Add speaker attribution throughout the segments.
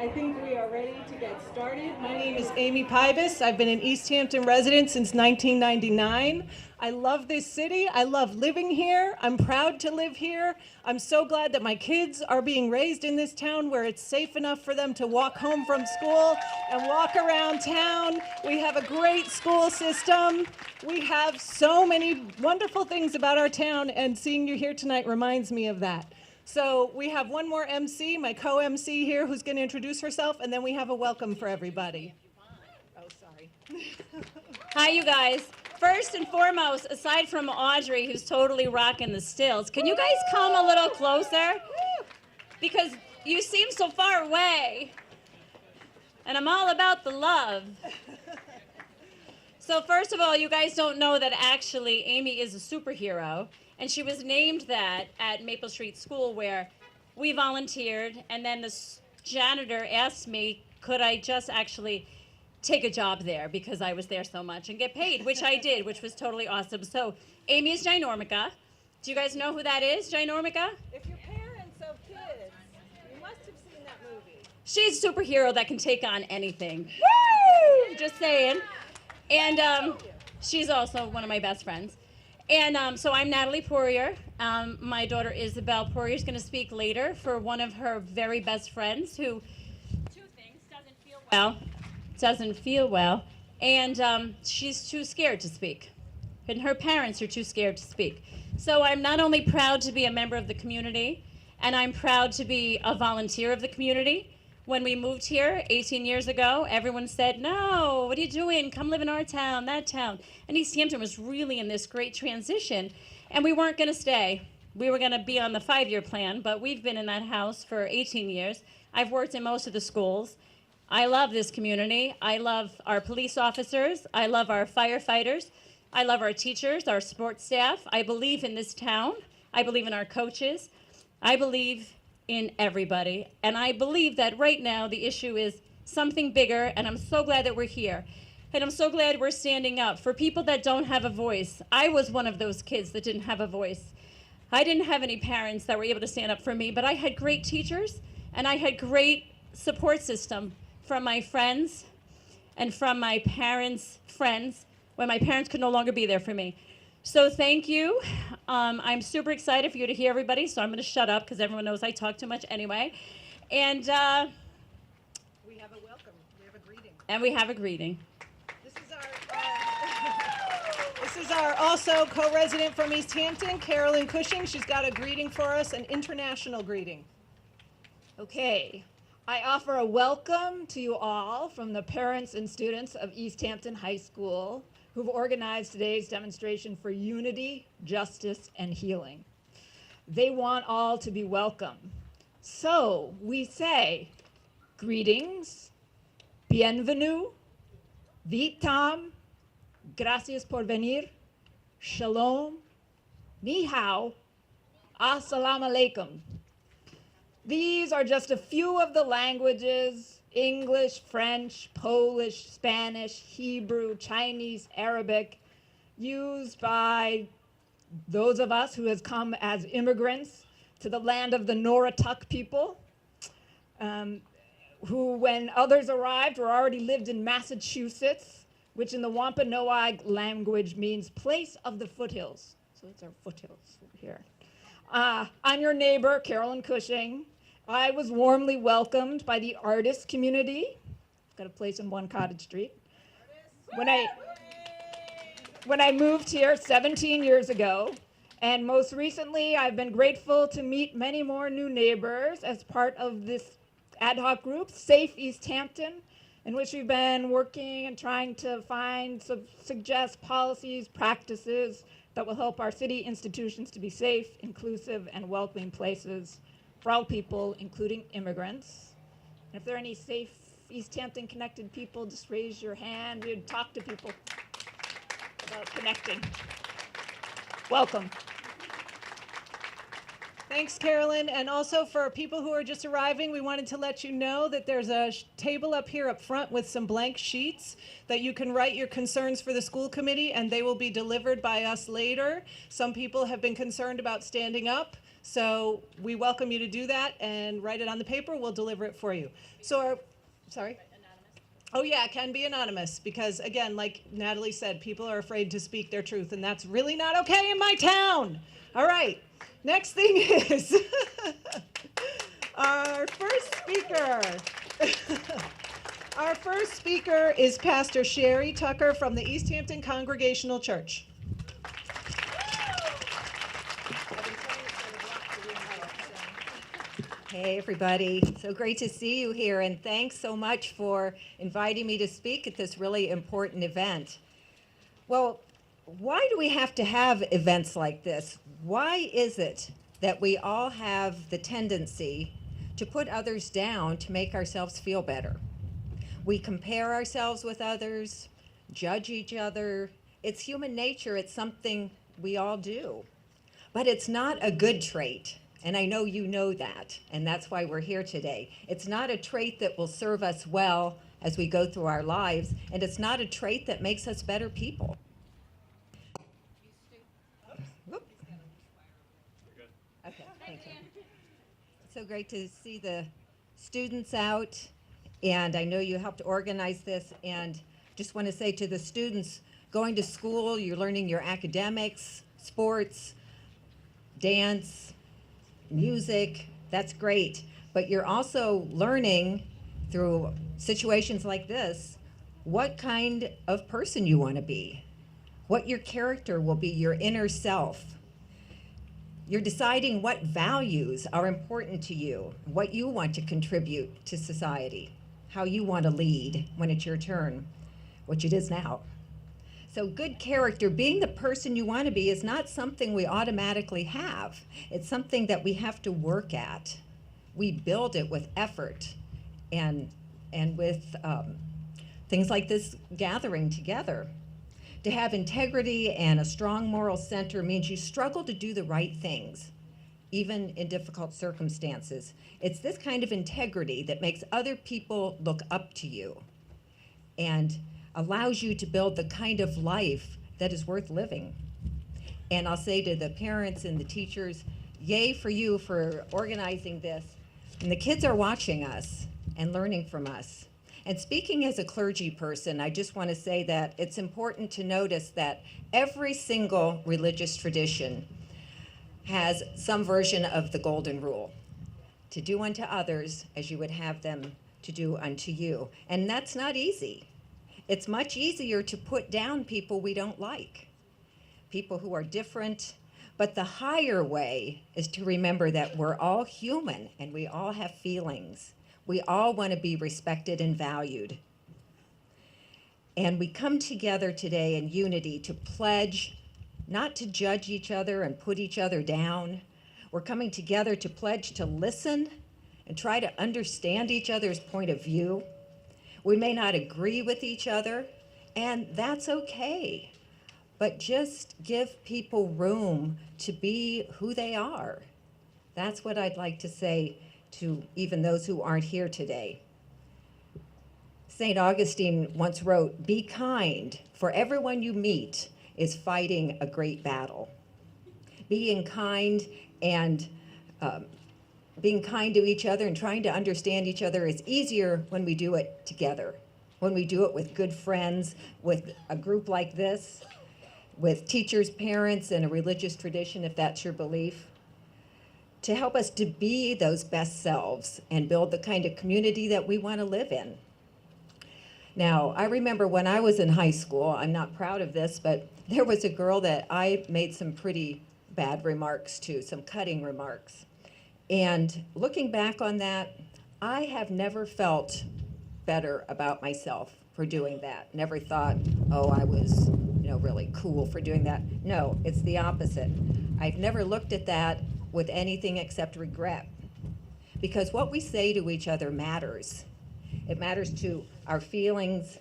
Speaker 1: I think we are ready to get started. My name is Amy Pybus. I've been an Easthampton resident since 1999. I love this city. I love living here. I'm proud to live here. I'm so glad that my kids are being raised in this town where it's safe enough for them to walk home from school and walk around town. We have a great school system. We have so many wonderful things about our town, and seeing you here tonight reminds me of that. So we have one more MC, my co-MC here, who's going to introduce herself, and then we have a welcome for everybody. Oh, sorry.
Speaker 2: Hi, you guys. First and foremost, aside from Audrey, who's totally rocking the stills, can you guys come a little closer? Because you seem so far away, and I'm all about the love. So first of all, you guys don't know that actually Amy is a superhero. And she was named that at Maple Street School, where we volunteered, and then the janitor asked me, could I just actually take a job there because I was there so much and get paid, which I did, which was totally awesome. So Amy is Ginormica. Do you guys know who that is, Ginormica?
Speaker 1: If you're parents of kids, you must have seen that movie.
Speaker 2: She's a superhero that can take on anything. Woo! Just saying. And she's also one of my best friends. And so I'm Natalie Poirier. My daughter Isabel Poirier is going to speak later for one of her very best friends who, two things, doesn't feel well, and she's too scared to speak. And her parents are too scared to speak. So I'm not only proud to be a member of the community, and I'm proud to be a volunteer of the community. When we moved here 18 years ago, everyone said, no, what are you doing? Come live in our town, that town. And Easthampton was really in this great transition, and we weren't going to stay. We were going to be on the 5-year plan, but we've been in that house for 18 years. I've worked in most of the schools. I love this community. I love our police officers. I love our firefighters. I love our teachers, our sports staff. I believe in this town. I believe in our coaches. I believe in everybody. And I believe that right now the issue is something bigger, and I'm so glad that we're here. And I'm so glad we're standing up for people that don't have a voice. I was one of those kids that didn't have a voice. I didn't have any parents that were able to stand up for me, but I had great teachers, and I had great support system from my friends and from my parents' friends when my parents could no longer be there for me. So thank you. I'm super excited for you to hear everybody, so I'm going to shut up because everyone knows I talk too much anyway. And
Speaker 1: we have a welcome. We have a greeting.
Speaker 2: And we have a greeting.
Speaker 1: This is our also co-resident from Easthampton, Carolyn Cushing. She's got a greeting for us, an international greeting.
Speaker 3: Okay. I offer a welcome to you all from the parents and students of Easthampton High School, who've organized today's demonstration for unity, justice, and healing. They want all to be welcome. So we say, greetings, bienvenue, vitam, gracias por venir, shalom, ni hao, assalamu alaikum. These are just a few of the languages: English, French, Polish, Spanish, Hebrew, Chinese, Arabic, used by those of us who has come as immigrants to the land of the Noratuk people, who, when others arrived, were already lived in Massachusetts, which in the Wampanoag language means place of the foothills. So it's our foothills here. I'm your neighbor, Carolyn Cushing. I was warmly welcomed by the artist community. Got a place on One Cottage Street. When I moved here 17 years ago, and most recently I've been grateful to meet many more new neighbors as part of this ad hoc group, Safe Easthampton, in which we've been working and trying to find, suggest policies, practices that will help our city institutions to be safe, inclusive, and welcoming places for all people, including immigrants. And if there are any safe Easthampton connected people, just raise your hand. We'd talk to people about connecting. Welcome.
Speaker 1: Thanks, Carolyn. And also for people who are just arriving, we wanted to let you know that there's a table up here up front with some blank sheets that you can write your concerns for the school committee, and they will be delivered by us later. Some people have been concerned about standing up, so we welcome you to do that and write it on the paper. We'll deliver it for you. So sorry? Oh yeah, it can be anonymous because again, like Natalie said, people are afraid to speak their truth, and that's really not okay in my town. All right, next thing is our first speaker. Our first speaker is Pastor Sherry Tucker from the Easthampton Congregational Church.
Speaker 4: Hey everybody, so great to see you here, and thanks so much for inviting me to speak at this really important event. Well, why do we have to have events like this? Why is it that we all have the tendency to put others down to make ourselves feel better? We compare ourselves with others, judge each other. It's human nature, it's something we all do. But it's not a good trait. And I know you know that, and that's why we're here today. It's not a trait that will serve us well as we go through our lives, and it's not a trait that makes us better people. Whoop. Okay, thank you. So great to see the students out, and I know you helped organize this, and just want to say to the students, going to school, you're learning your academics, sports, dance, music, that's great, but you're also learning through situations like this what kind of person you want to be, what your character will be, your inner self. You're deciding what values are important to you, what you want to contribute to society, how you want to lead when it's your turn, which it is now. So good character, being the person you want to be, is not something we automatically have. It's something that we have to work at. We build it with effort and with things like this gathering together. To have integrity and a strong moral center means you struggle to do the right things, even in difficult circumstances. It's this kind of integrity that makes other people look up to you and allows you to build the kind of life that is worth living. And I'll say to the parents and the teachers, yay for you for organizing this. And the kids are watching us and learning from us. And speaking as a clergy person, I just want to say that it's important to notice that every single religious tradition has some version of the golden rule, to do unto others as you would have them to do unto you. And that's not easy. It's much easier to put down people we don't like, people who are different, but the higher way is to remember that we're all human and we all have feelings. We all want to be respected and valued. And we come together today in unity to pledge not to judge each other and put each other down. We're coming together to pledge to listen and try to understand each other's point of view. We may not agree with each other, and that's okay. But just give people room to be who they are. That's what I'd like to say to even those who aren't here today. St. Augustine once wrote, "Be kind, for everyone you meet is fighting a great battle." Being kind and being kind to each other and trying to understand each other is easier when we do it together, when we do it with good friends, with a group like this, with teachers, parents, and a religious tradition, if that's your belief, to help us to be those best selves and build the kind of community that we want to live in. Now, I remember when I was in high school, I'm not proud of this, but there was a girl that I made some pretty bad remarks to, some cutting remarks. And looking back on that, I have never felt better about myself for doing that. Never thought, oh, I was, really cool for doing that. No, it's the opposite. I've never looked at that with anything except regret. Because what we say to each other matters. It matters to our feelings,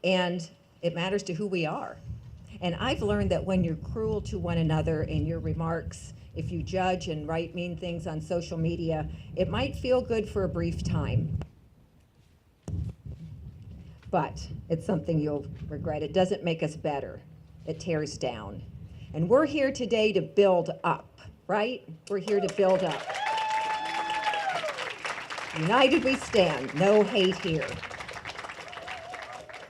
Speaker 4: and it matters to who we are. And I've learned that when you're cruel to one another in your remarks, if you judge and write mean things on social media, it might feel good for a brief time. But it's something you'll regret. It doesn't make us better. It tears down. And we're here today to build up, right? We're here to build up. United we stand, no hate here.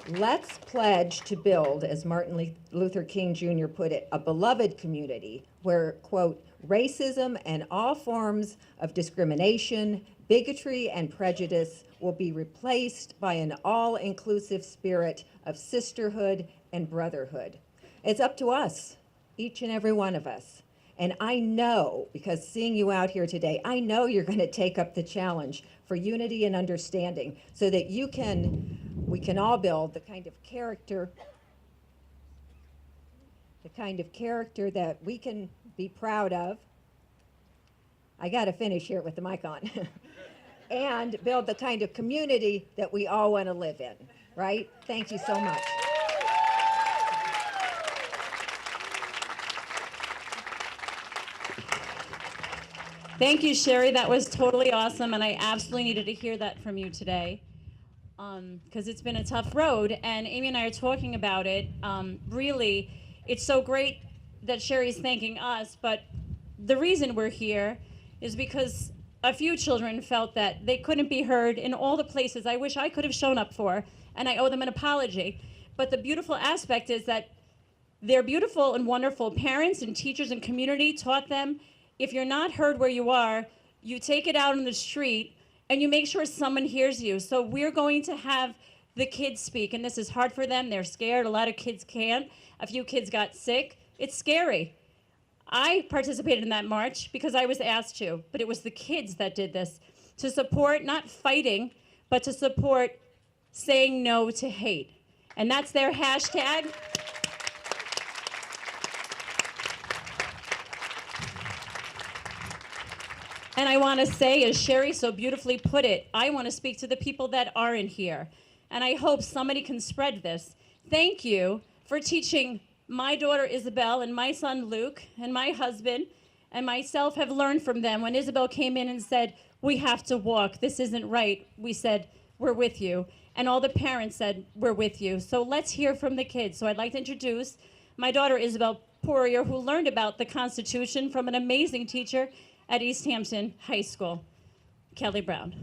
Speaker 4: Let's pledge to build, as Martin Luther King Jr. put it, a beloved community where, quote, racism and all forms of discrimination, bigotry, and prejudice will be replaced by an all-inclusive spirit of sisterhood and brotherhood. It's up to us, each and every one of us. And I know, because seeing you out here today, I know you're going to take up the challenge for unity and understanding so that we can all build the kind of character that we can be proud of. I got to finish here with the mic on. And build the kind of community that we all want to live in, right? Thank you so much.
Speaker 2: Thank you, Sherry. That was totally awesome, and I absolutely needed to hear that from you today, because it's been a tough road, and Amy and I are talking about it. Really, it's so great that Sherry's thanking us, but the reason we're here is because a few children felt that they couldn't be heard in all the places I wish I could have shown up for, and I owe them an apology. But the beautiful aspect is that their beautiful and wonderful parents and teachers and community taught them, if you're not heard where you are, you take it out on the street and you make sure someone hears you. So we're going to have the kids speak, and this is hard for them. They're scared. A lot of kids can't. A few kids got sick. It's scary. I participated in that march because I was asked to, but it was the kids that did this to support, not fighting, but to support saying no to hate. And that's their hashtag. And I want to say, as Sherry so beautifully put it, I want to speak to the people that aren't here. And I hope somebody can spread this. Thank you for teaching my daughter Isabel and my son Luke and my husband and myself have learned from them. When Isabel came in and said, we have to walk, this isn't right, we said, we're with you. And all the parents said, we're with you. So let's hear from the kids. So I'd like to introduce my daughter Isabel Poirier, who learned about the Constitution from an amazing teacher at Easthampton High School, Kelly Brown.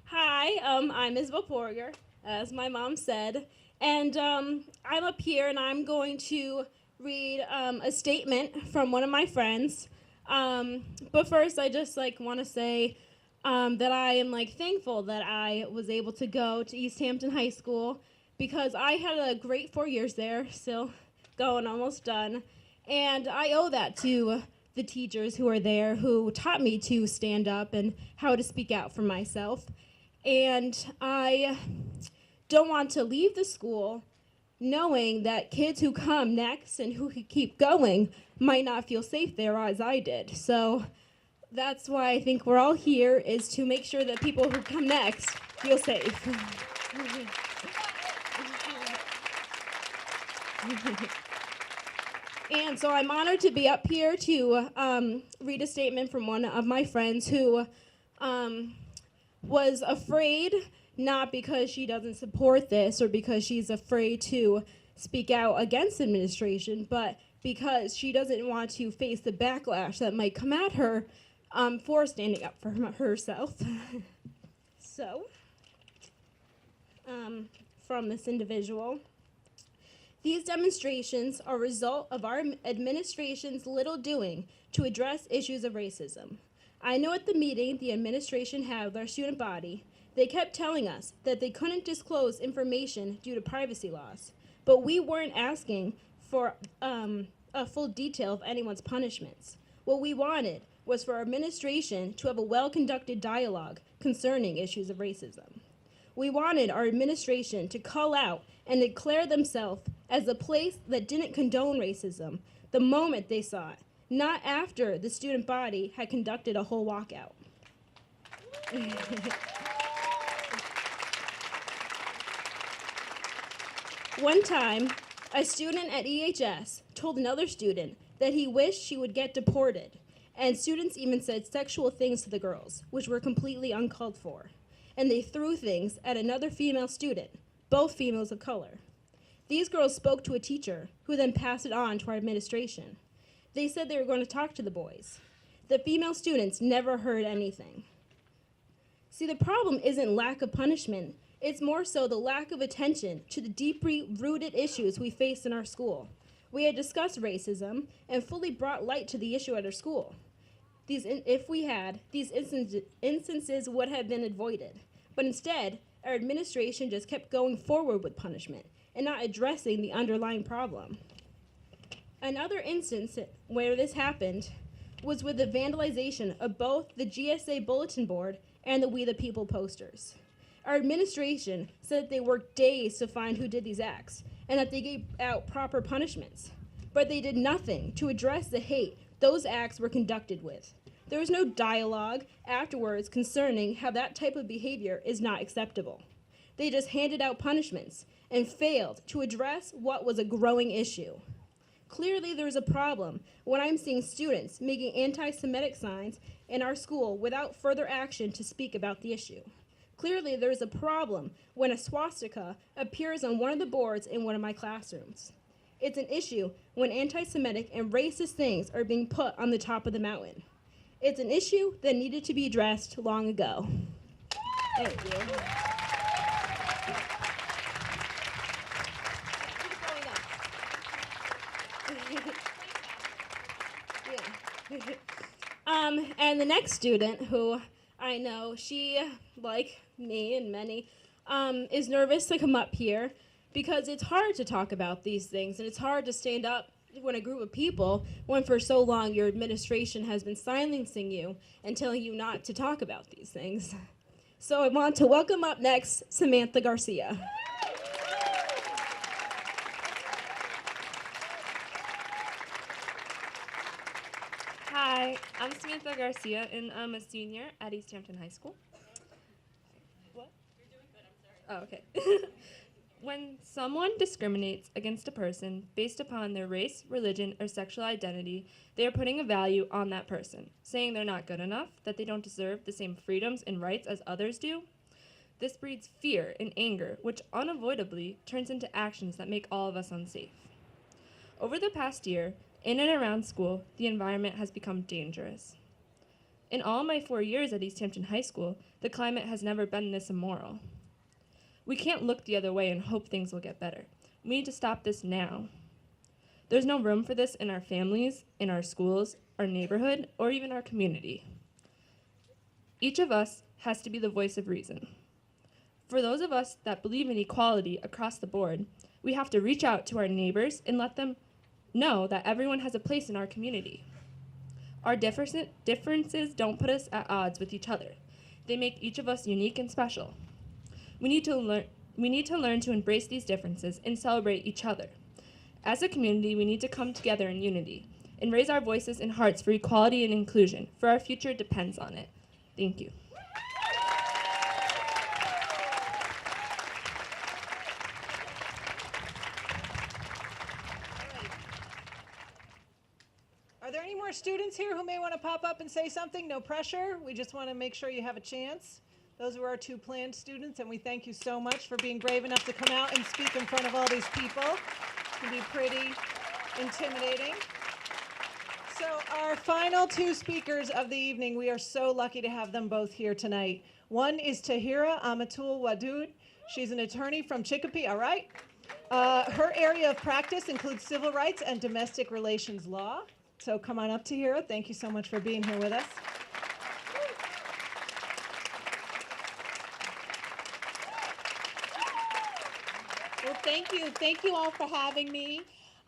Speaker 5: Hi, I'm Isabel Poirier, as my mom said, and I'm up here and I'm going to read a statement from one of my friends. But first, I just want to say that I am thankful that I was able to go to Easthampton High School because I had a great 4 years there, still going, almost done, and I owe that to the teachers who are there who taught me to stand up and how to speak out for myself. And I don't want to leave the school knowing that kids who come next and who could keep going might not feel safe there as I did. So that's why I think we're all here, is to make sure that people who come next feel safe. And so I'm honored to be up here to read a statement from one of my friends who was afraid, not because she doesn't support this or because she's afraid to speak out against administration, but because she doesn't want to face the backlash that might come at her for standing up for herself. So, from this individual, these demonstrations are a result of our administration's little doing to address issues of racism. I know at the meeting the administration had with our student body, they kept telling us that they couldn't disclose information due to privacy laws, but we weren't asking for a full detail of anyone's punishments. What we wanted was for our administration to have a well-conducted dialogue concerning issues of racism. We wanted our administration to call out and declare themselves as a place that didn't condone racism the moment they saw it, not after the student body had conducted a whole walkout. One time, a student at EHS told another student that he wished she would get deported, and students even said sexual things to the girls, which were completely uncalled for. And they threw things at another female student, both females of color. These girls spoke to a teacher, who then passed it on to our administration. They said they were going to talk to the boys. The female students never heard anything. See, the problem isn't lack of punishment. It's more so the lack of attention to the deeply rooted issues we face in our school. We had discussed racism and fully brought light to the issue at our school. If we had, these instances would have been avoided. But instead, our administration just kept going forward with punishment and not addressing the underlying problem. Another instance where this happened was with the vandalization of both the GSA bulletin board and the We the People posters. Our administration said that they worked days to find who did these acts and that they gave out proper punishments. But they did nothing to address the hate those acts were conducted with. There was no dialogue afterwards concerning how that type of behavior is not acceptable. They just handed out punishments and failed to address what was a growing issue. Clearly there's a problem when I'm seeing students making anti-Semitic signs in our school without further action to speak about the issue. Clearly there's a problem when a swastika appears on one of the boards in one of my classrooms. It's an issue when anti-Semitic and racist things are being put on the top of the mountain. It's an issue that needed to be addressed long ago. Thank you. And the next student, who I know, she, like me and many, is nervous to come up here because it's hard to talk about these things, and it's hard to stand up when a group of people, when for so long your administration has been silencing you and telling you not to talk about these things. So I want to welcome up next Samantha Garcia.
Speaker 6: Hi, I'm Samantha Garcia, and I'm a senior at Easthampton High School. What? You're doing good, I'm sorry. Oh, okay. When someone discriminates against a person based upon their race, religion, or sexual identity, they are putting a value on that person, saying they're not good enough, that they don't deserve the same freedoms and rights as others do. This breeds fear and anger, which unavoidably turns into actions that make all of us unsafe. Over the past year, in and around school, the environment has become dangerous. In all my 4 years at Easthampton High School, the climate has never been this immoral. We can't look the other way and hope things will get better. We need to stop this now. There's no room for this in our families, in our schools, our neighborhood, or even our community. Each of us has to be the voice of reason. For those of us that believe in equality across the board, we have to reach out to our neighbors and let them know that everyone has a place in our community. Our differences don't put us at odds with each other. They make each of us unique and special. We need to learn to embrace these differences and celebrate each other. As a community, we need to come together in unity and raise our voices and hearts for equality and inclusion, for our future depends on it. Thank you.
Speaker 1: Are there any more students here who may want to pop up and say something? No pressure. We just want to make sure you have a chance. Those were our two planned students, and we thank you so much for being brave enough to come out and speak in front of all these people. It can be pretty intimidating. So our final two speakers of the evening, we are so lucky to have them both here tonight. One is Tahira Amatul Wadud. She's an attorney from Chicopee, all right? Her area of practice includes civil rights and domestic relations law. So come on up, Tahira. Thank you so much for being here with us.
Speaker 7: Well, thank you. Thank you all for having me.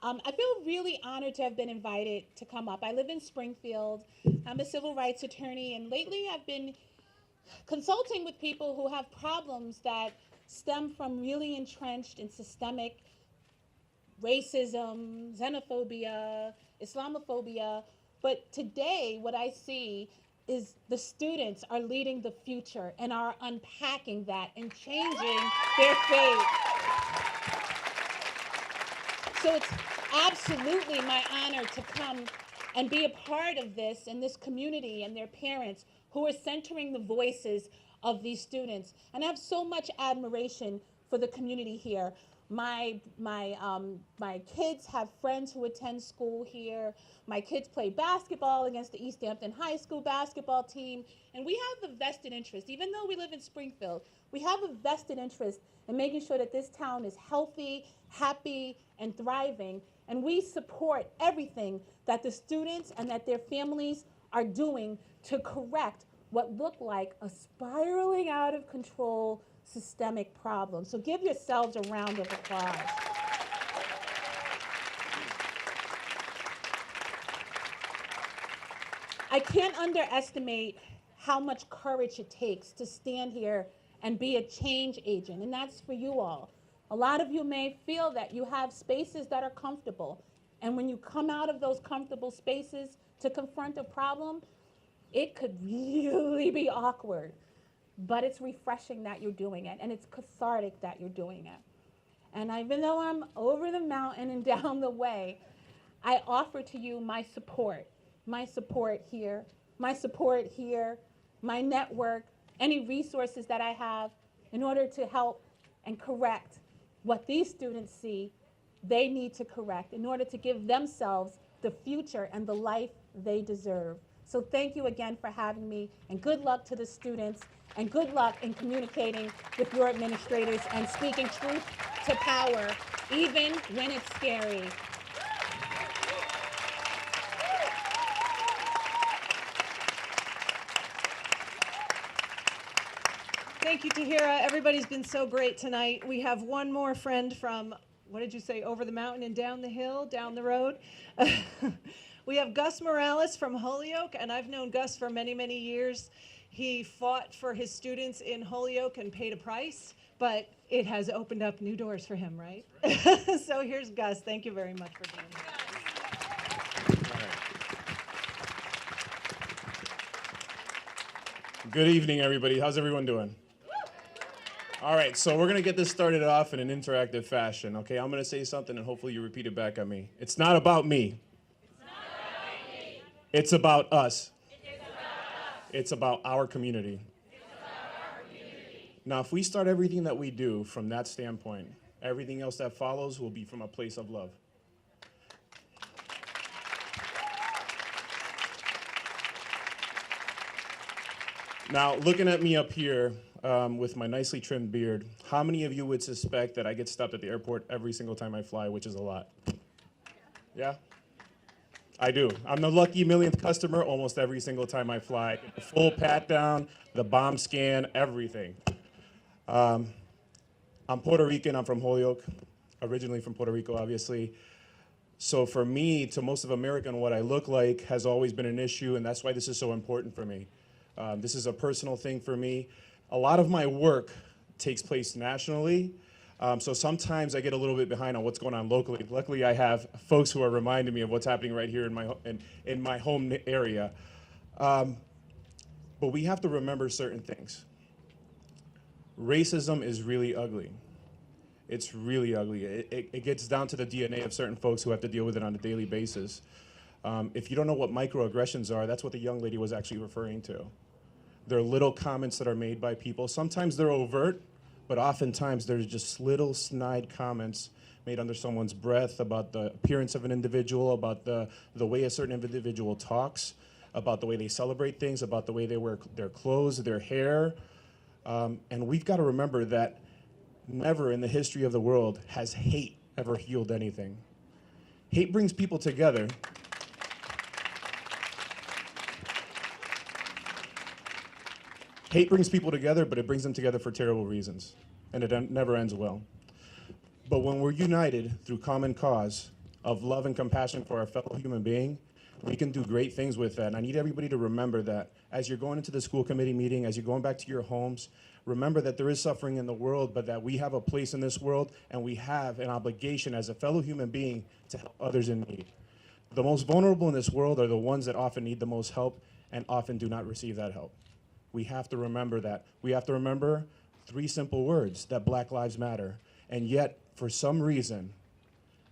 Speaker 7: I feel really honored to have been invited to come up. I live in Springfield. I'm a civil rights attorney, and lately I've been consulting with people who have problems that stem from really entrenched and systemic racism, xenophobia, Islamophobia, But today, what I see is the students are leading the future and are unpacking that and changing their fate. So it's absolutely my honor to come and be a part of this and this community and their parents who are centering the voices of these students. And I have so much admiration for the community here. My kids have friends who attend school here. My kids play basketball against the Easthampton High School basketball team. And we have a vested interest, even though we live in Springfield, we have a vested interest in making sure that this town is healthy, happy, and thriving. And we support everything that the students and that their families are doing to correct what look like a spiraling out of control systemic problem. So give yourselves a round of applause. I can't underestimate how much courage it takes to stand here and be a change agent, and that's for you all. A lot of you may feel that you have spaces that are comfortable, and when you come out of those comfortable spaces to confront a problem, it could really be awkward, but it's refreshing that you're doing it, and it's cathartic that you're doing it. And even though I'm over the mountain and down the way, I offer to you my support here, my network, any resources that I have in order to help and correct what these students see they need to correct in order to give themselves the future and the life they deserve. So thank you again for having me, and good luck to the students, and good luck in communicating with your administrators and speaking truth to power, even when it's scary.
Speaker 1: Thank you, Tahira. Everybody's been so great tonight. We have one more friend from, what did you say, over the mountain and down the hill, down the road? We have Gus Morales from Holyoke, and I've known Gus for many, many years. He fought for his students in Holyoke and paid a price, but it has opened up new doors for him, right? So here's Gus. Thank you very much for being here.
Speaker 8: Good evening, everybody. How's everyone doing? All right, so we're going to get this started off in an interactive fashion, okay? I'm going to say something, and hopefully you repeat it back at me. It's not about me. It's about us. It's about our community. Now, if we start everything that we do from that standpoint, everything else that follows will be from a place of love. Now, looking at me up here with my nicely trimmed beard, how many of you would suspect that I get stopped at the airport every single time I fly, which is a lot? Yeah? I do. I'm the lucky millionth customer almost every single time I fly. The full pat down, the bomb scan, everything. I'm Puerto Rican. I'm from Holyoke, originally from Puerto Rico, obviously. So for me, to most of America, and what I look like has always been an issue, and that's why this is so important for me. This is a personal thing for me. A lot of my work takes place nationally, so sometimes I get a little bit behind on what's going on locally. Luckily, I have folks who are reminding me of what's happening right here in my home area. But we have to remember certain things. Racism is really ugly. It's really ugly. It gets down to the DNA of certain folks who have to deal with it on a daily basis. If you don't know what microaggressions are, that's what the young lady was actually referring to. They're little comments that are made by people. Sometimes they're overt, but oftentimes there's just little snide comments made under someone's breath about the appearance of an individual, about the way a certain individual talks, about the way they celebrate things, about the way they wear their clothes, their hair. And we've got to remember that never in the history of the world has hate ever healed anything. Hate brings people together. Hate brings people together, but it brings them together for terrible reasons, and it never ends well. But when we're united through common cause of love and compassion for our fellow human being, we can do great things with that. And I need everybody to remember that as you're going into the school committee meeting, as you're going back to your homes, remember that there is suffering in the world, but that we have a place in this world, and we have an obligation as a fellow human being to help others in need. The most vulnerable in this world are the ones that often need the most help and often do not receive that help. We have to remember that. We have to remember 3 simple words, that Black Lives Matter. And yet, for some reason,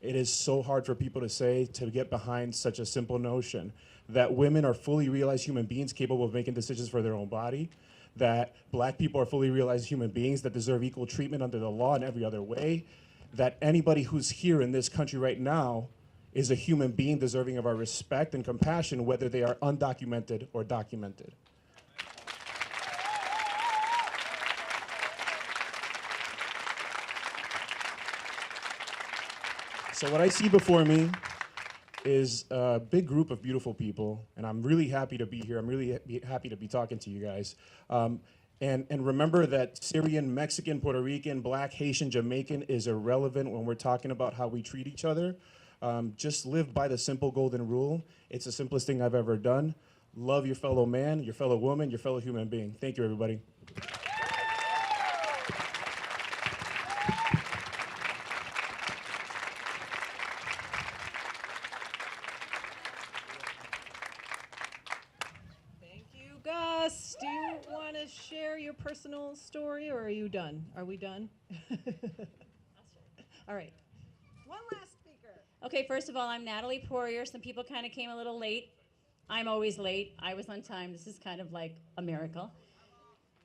Speaker 8: it is so hard for people to say, to get behind such a simple notion, that women are fully realized human beings capable of making decisions for their own body, that Black people are fully realized human beings that deserve equal treatment under the law in every other way, that anybody who's here in this country right now is a human being deserving of our respect and compassion, whether they are undocumented or documented. So what I see before me is a big group of beautiful people, and I'm really happy to be here. I'm really happy to be talking to you guys. And remember that Syrian, Mexican, Puerto Rican, Black, Haitian, Jamaican is irrelevant when we're talking about how we treat each other. Just live by the simple golden rule. It's the simplest thing I've ever done. Love your fellow man, your fellow woman, your fellow human being. Thank you, everybody.
Speaker 1: Thank you, Gus. Do you want to share your personal story, or are you done? Are we done? All right. One last speaker.
Speaker 2: Okay, first of all, I'm Natalie Poirier. Some people kind of came a little late. I'm always late. I was on time. This is kind of like a miracle.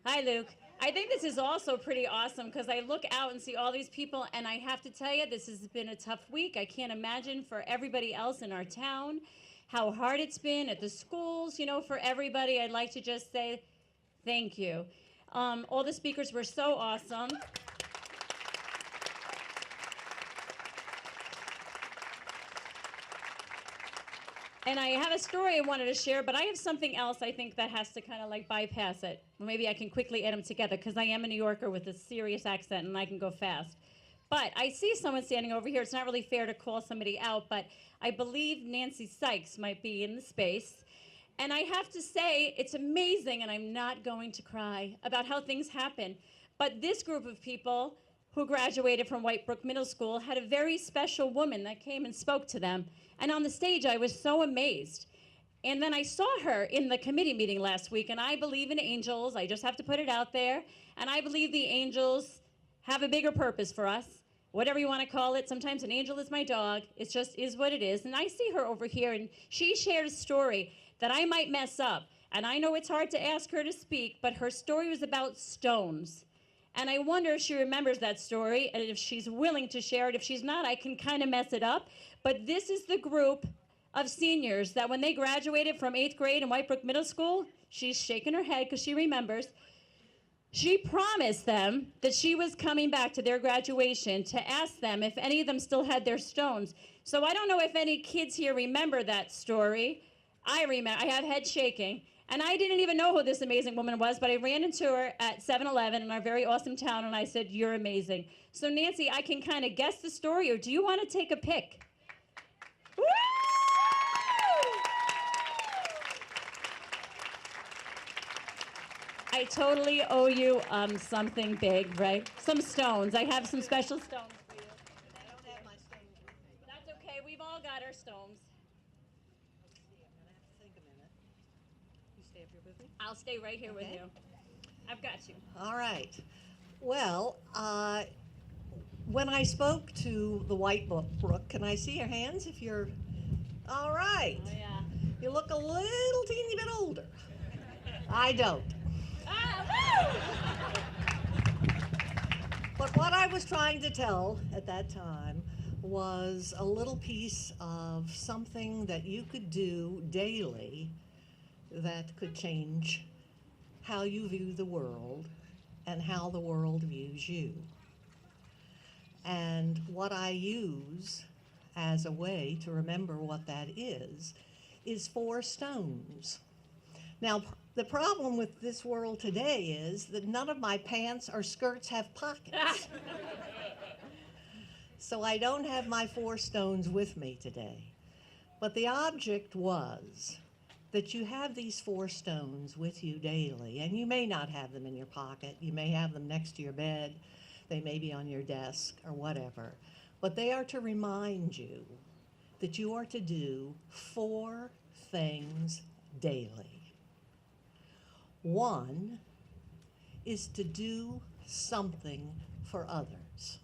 Speaker 2: Hi, Luke. I think this is also pretty awesome because I look out and see all these people, and I have to tell you, this has been a tough week. I can't imagine for everybody else in our town how hard it's been at the schools, you know, for everybody. I'd like to just say thank you. All the speakers were so awesome. And I have a story I wanted to share, but I have something else I think that has to kind of like bypass it. Maybe I can quickly add them together because I am a New Yorker with a serious accent and I can go fast. But I see someone standing over here. It's not really fair to call somebody out, but I believe Nancy Sykes might be in the space. And I have to say, it's amazing, and I'm not going to cry about how things happen. But this group of people who graduated from Whitebrook Middle School had a very special woman that came and spoke to them. And on the stage, I was so amazed. And then I saw her in the committee meeting last week, and I believe in angels. I just have to put it out there. And I believe the angels have a bigger purpose for us, whatever you want to call it. Sometimes an angel is my dog. It just is what it is. And I see her over here, and she shared a story that I might mess up. And I know it's hard to ask her to speak, but her story was about stones. And I wonder if she remembers that story and if she's willing to share it. If she's not, I can kind of mess it up. But this is the group of seniors that when they graduated from 8th grade in Whitebrook Middle School, she's shaking her head because she remembers, she promised them that she was coming back to their graduation to ask them if any of them still had their stones. So I don't know if any kids here remember that story. I remember, I have head shaking. And I didn't even know who this amazing woman was, but I ran into her at 7-Eleven in our very awesome town, and I said, "You're amazing." So Nancy, I can kind of guess the story, or do you want to take a pick? Woo! I totally owe you something big, right? Some stones. I have some special stones for you.
Speaker 4: I don't have my stones with me.
Speaker 2: That's okay. We've all got our stones.
Speaker 4: I'm gonna have to think a minute. You stay up here with me?
Speaker 2: I'll stay right here with
Speaker 4: Okay.
Speaker 2: you. I've got you.
Speaker 9: All right. Well, when I spoke to the Whitebrook, can I see your hands if you're, all right.
Speaker 2: Oh, yeah.
Speaker 9: You look a little teeny bit older. I don't. But what I was trying to tell at that time was a little piece of something that you could do daily that could change how you view the world and how the world views you. And what I use as a way to remember what that is 4 stones. Now, the problem with this world today is that none of my pants or skirts have pockets. So I don't have my 4 stones with me today. But the object was that you have these 4 stones with you daily, and you may not have them in your pocket. You may have them next to your bed. They may be on your desk or whatever. But they are to remind you that you are to do 4 things daily. One is to do something for others.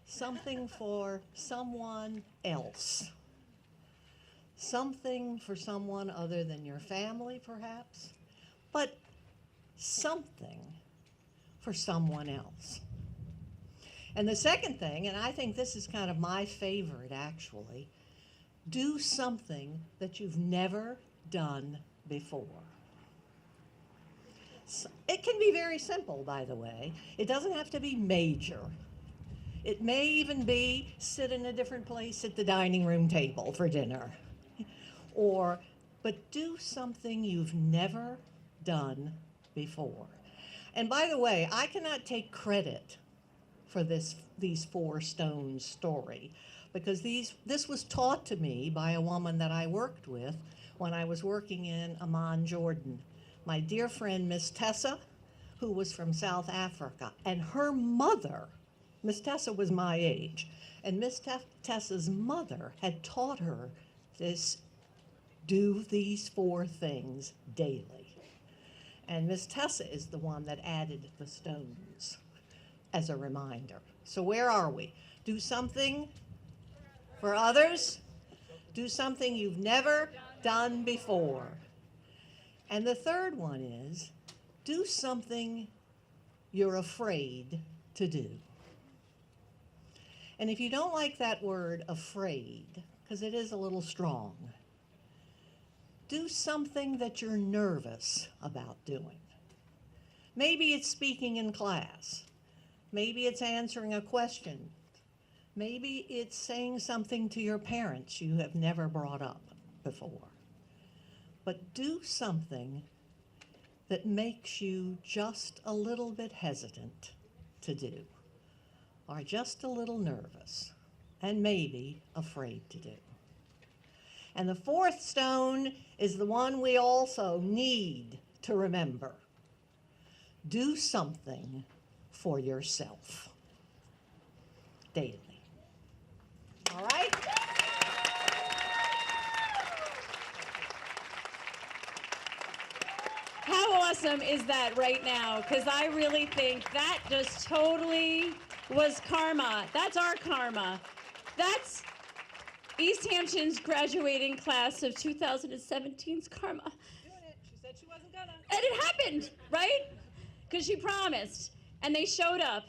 Speaker 9: Something for someone else. Something for someone other than your family, perhaps, but something for someone else. And the second thing, and I think this is kind of my favorite actually, do something that you've never done before. It can be very simple, by the way. It doesn't have to be major. It may even be sit in a different place at the dining room table for dinner. But do something you've never done before. And by the way, I cannot take credit for these 4 stones story, because this was taught to me by a woman that I worked with when I was working in Amman, Jordan. My dear friend, Miss Tessa, who was from South Africa, and her mother, Miss Tessa was my age, and Miss Tessa's mother had taught her this, do these 4 things daily. And Miss Tessa is the one that added the stones as a reminder. So where are we? Do something for others. Do something you've never done before. And the third one is, do something you're afraid to do. And if you don't like that word afraid, because it is a little strong, do something that you're nervous about doing. Maybe it's speaking in class. Maybe it's answering a question. Maybe it's saying something to your parents you have never brought up before. But do something that makes you just a little bit hesitant to do, or just a little nervous, and maybe afraid to do. And the 4th stone is the one we also need to remember. Do something for yourself daily. All right?
Speaker 2: How awesome is that right now? Because I really think that just totally was karma. That's our karma. That's Easthampton's graduating class of 2017's karma.
Speaker 1: Doing it. She said she wasn't gonna.
Speaker 2: And it happened, right? Because she promised. And they showed up.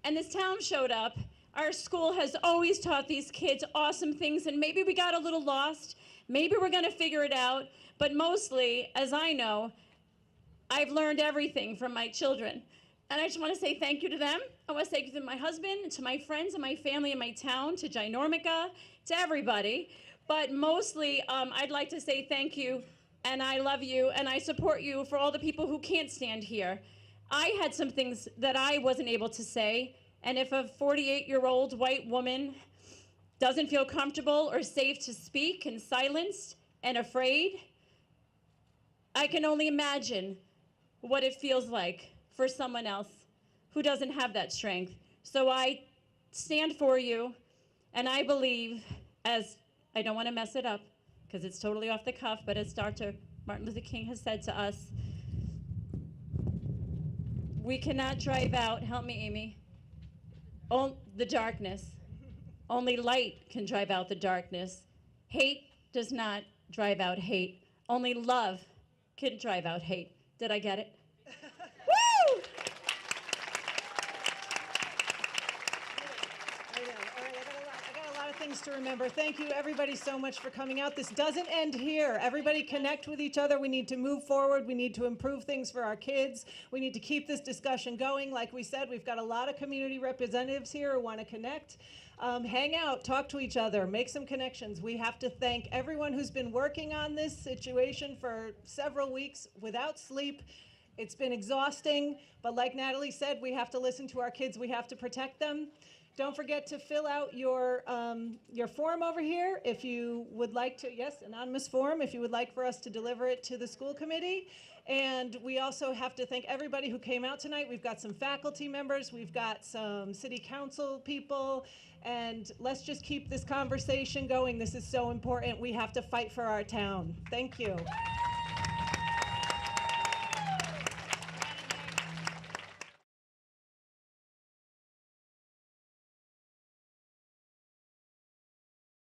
Speaker 2: And this town showed up. Our school has always taught these kids awesome things. And maybe we got a little lost. Maybe we're going to figure it out. But mostly, as I know, I've learned everything from my children. And I just want to say thank you to them. I want to thank you to my husband, to my friends and my family in my town, to Ginormica, to everybody. But mostly, I'd like to say thank you, and I love you, and I support you for all the people who can't stand here. I had some things that I wasn't able to say, and if a 48-year-old white woman doesn't feel comfortable or safe to speak and silenced and afraid, I can only imagine what it feels like for someone else who doesn't have that strength. So I stand for you, and I believe, as I don't want to mess it up because it's totally off the cuff, but as Dr. Martin Luther King has said to us, we cannot drive out, help me, Amy, the darkness. Only light can drive out the darkness. Hate does not drive out hate. Only love can drive out hate. Did I get it? Woo!
Speaker 1: I know. All right, I got a lot of things to remember. Thank you, everybody, so much for coming out. This doesn't end here. Everybody connect with each other. We need to move forward. We need to improve things for our kids. We need to keep this discussion going. Like we said, we've got a lot of community representatives here who want to connect. Hang out, talk to each other, make some connections. We have to thank everyone who's been working on this situation for several weeks without sleep. It's been exhausting, but like Natalie said, we have to listen to our kids. We have to protect them. Don't forget to fill out your form over here if you would like to, yes, anonymous form, if you would like for us to deliver it to the school committee. And we also have to thank everybody who came out tonight. We've got some faculty members, we've got some city council people, and let's just keep this conversation going. This is so important. We have to fight for our town. Thank you.